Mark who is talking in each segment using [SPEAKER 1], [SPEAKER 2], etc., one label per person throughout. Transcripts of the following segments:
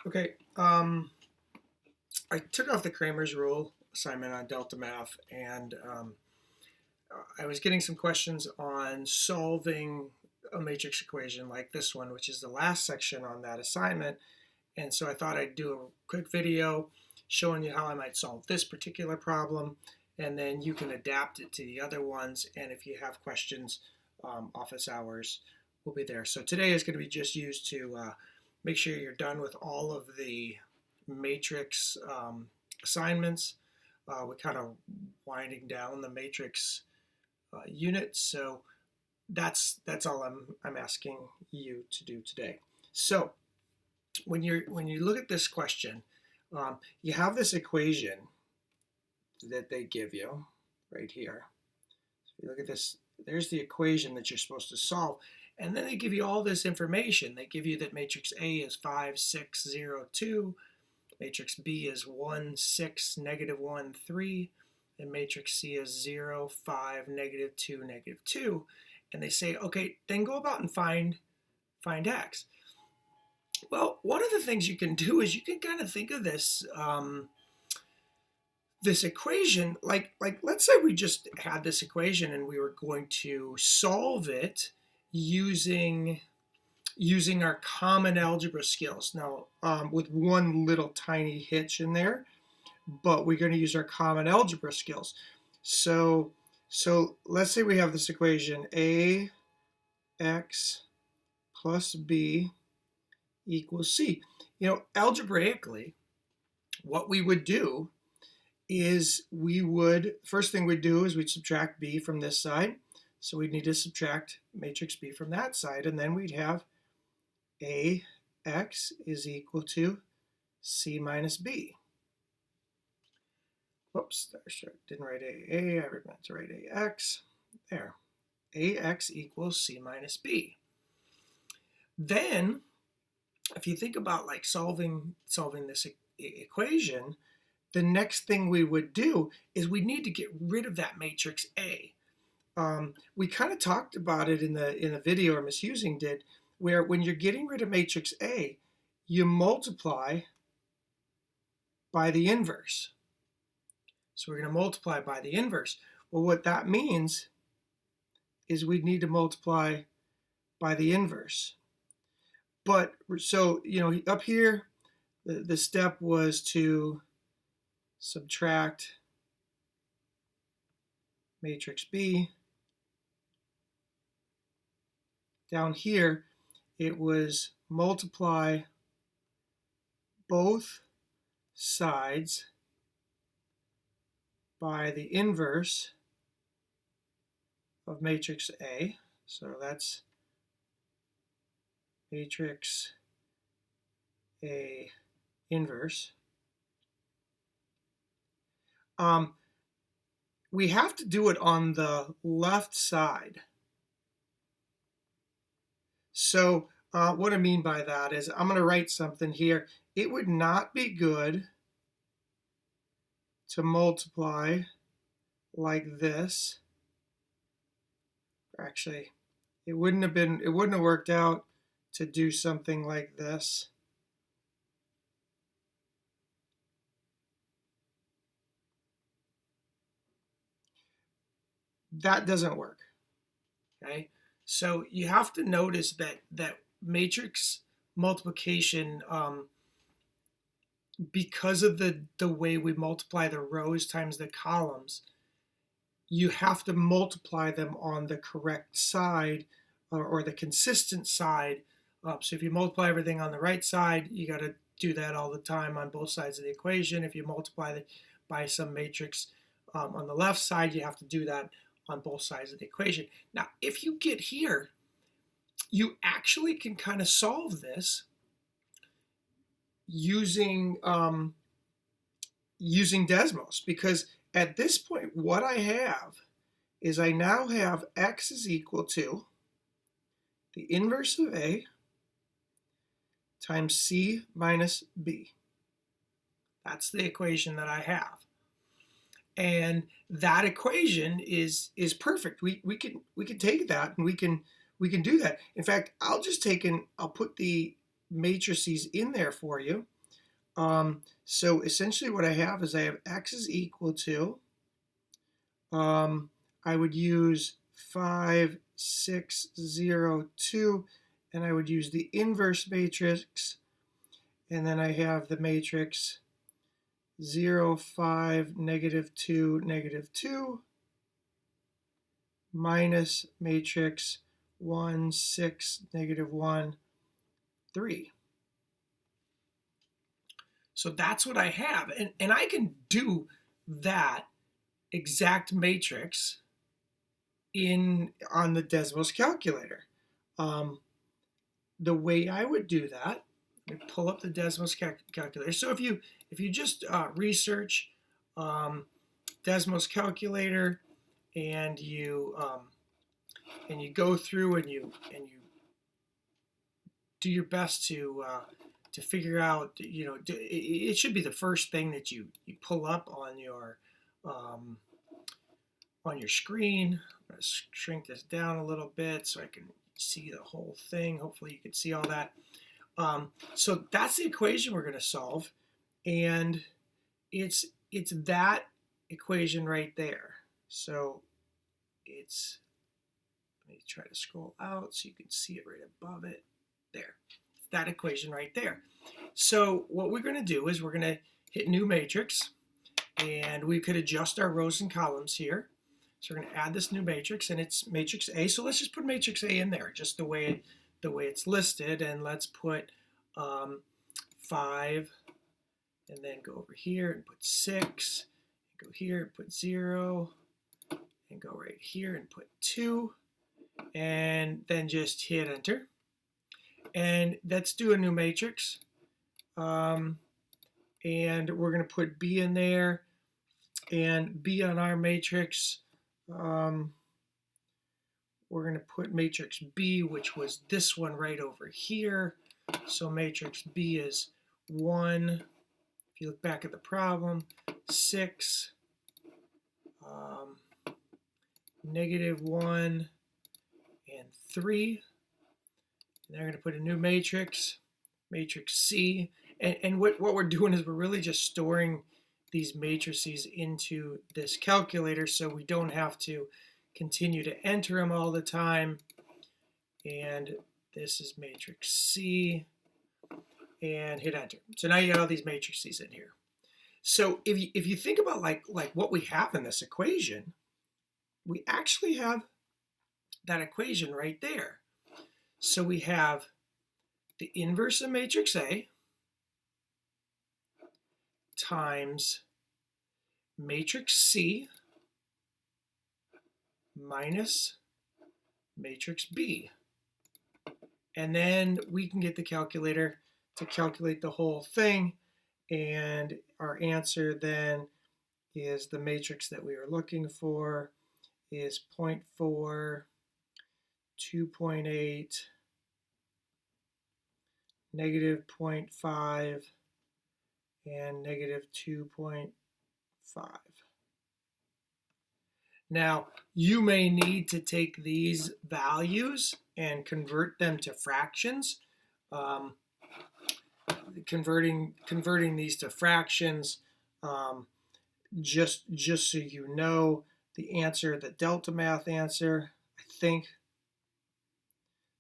[SPEAKER 1] Okay, I took off the Cramer's rule assignment on Delta Math, and I was getting some questions on solving a matrix equation like this one, which is the last section on that assignment. And so I thought I'd do a quick video showing you how I might solve this particular problem, and then you can adapt it to the other ones. And if you have questions, office hours will be there. So today is going to be just used to make sure you're done with all of the matrix assignments. We're kind of winding down the matrix unit, so that's all I'm asking you to do today. So when you look at this question, you have this equation that they give you right here. So if you look at this, there's the equation that you're supposed to solve. And then they give you all this information. They give you that matrix A is 5, 6, 0, 2. Matrix B is 1, 6, -1, 3. And matrix C is 0, 5, -2, -2. And they say, okay, then go about and find X. Well, one of the things you can do is you can kind of think of this this equation like let's say we just had this equation and we were going to solve it using our common algebra skills. Now, with one little tiny hitch in there, but we're going to use our common algebra skills. So let's say we have this equation ax plus b equals c. Algebraically, what we would do is first thing we'd do is we'd subtract b from this side. So we'd need to subtract matrix B from that side, and then we'd have AX is equal to C minus B. Whoops, didn't write AA, I meant to write AX. There, AX equals C minus B. Then, if you think about like solving this equation, the next thing we would do is we need to get rid of that matrix A. We kind of talked about it in the video, or Ms. Husing did, where when you're getting rid of matrix A, you multiply by the inverse. So we're going to multiply by the inverse. Well, what that means is we need to multiply by the inverse. But so, up here, the step was to subtract matrix B. Down here, it was multiply both sides by the inverse of matrix A. So that's matrix A inverse. We have to do it on the left side. So what I mean by that is I'm going to write something here. It would not be good to multiply like this. Actually, it wouldn't have worked out to do something like this. That doesn't work. Okay? So you have to notice that matrix multiplication, because of the way we multiply the rows times the columns, you have to multiply them on the correct side, or the consistent side. So if you multiply everything on the right side, you got to do that all the time on both sides of the equation. If you multiply it by some matrix on the left side, you have to do that on both sides of the equation. Now, if you get here, you actually can kind of solve this using Desmos, because at this point, what I have is I now have x is equal to the inverse of A times C minus B. That's the equation that I have. And that equation is perfect. We can take that and we can do that. In fact, I'll put the matrices in there for you. So essentially what I have is I have x is equal to, I would use 5, 6, 0, 2, and I would use the inverse matrix, and then I have the matrix 0, 5, -2, -2, minus matrix 1, 6, -1, 3. So that's what I have. And I can do that exact matrix on the Desmos calculator. The way I would do that, let me pull up the Desmos calculator. So if you just research Desmos calculator and you go through and you do your best to figure out, it should be the first thing that you pull up on your screen. I'm going to shrink this down a little bit so I can see the whole thing. Hopefully you can see all that. So that's the equation we're going to solve, and it's that equation right there. So it's, let me try to scroll out so you can see it right above it. There, that equation right there. So what we're going to do is we're going to hit new matrix, and we could adjust our rows and columns here. So we're going to add this new matrix, and it's matrix A. So let's just put matrix A in there, just the way it's listed, and let's put 5, and then go over here and put 6, and go here and put 0, and go right here and put 2, and then just hit enter. And let's do a new matrix. And we're going to put B in there, and B on our matrix, we're going to put matrix B, which was this one right over here. So matrix B is 1, if you look back at the problem, 6, -1, and 3. And they're going to put a new matrix, matrix C. And what we're doing is we're really just storing these matrices into this calculator so we don't have to continue to enter them all the time. And this is matrix C, and hit enter. So now you got all these matrices in here. So if you think about like what we have in this equation, we actually have that equation right there. So we have the inverse of matrix A times matrix C minus matrix B. And then we can get the calculator to calculate the whole thing, and our answer then is the matrix that we are looking for is 0.4, 2.8, -0.5, and -2.5. Now, you may need to take these values and convert them to fractions. Converting these to fractions, just so you know, the answer, the delta math answer, I think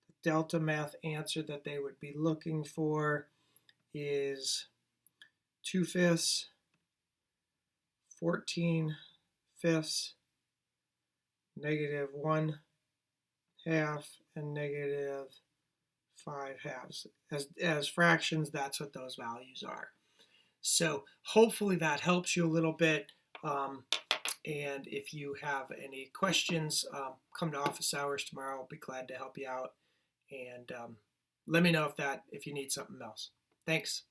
[SPEAKER 1] the delta math answer that they would be looking for is 2/5, 14/5, -1/2, and -5/2. As fractions, that's what those values are. So hopefully that helps you a little bit. And if you have any questions, come to office hours tomorrow. I'll be glad to help you out. And let me know if you need something else. Thanks.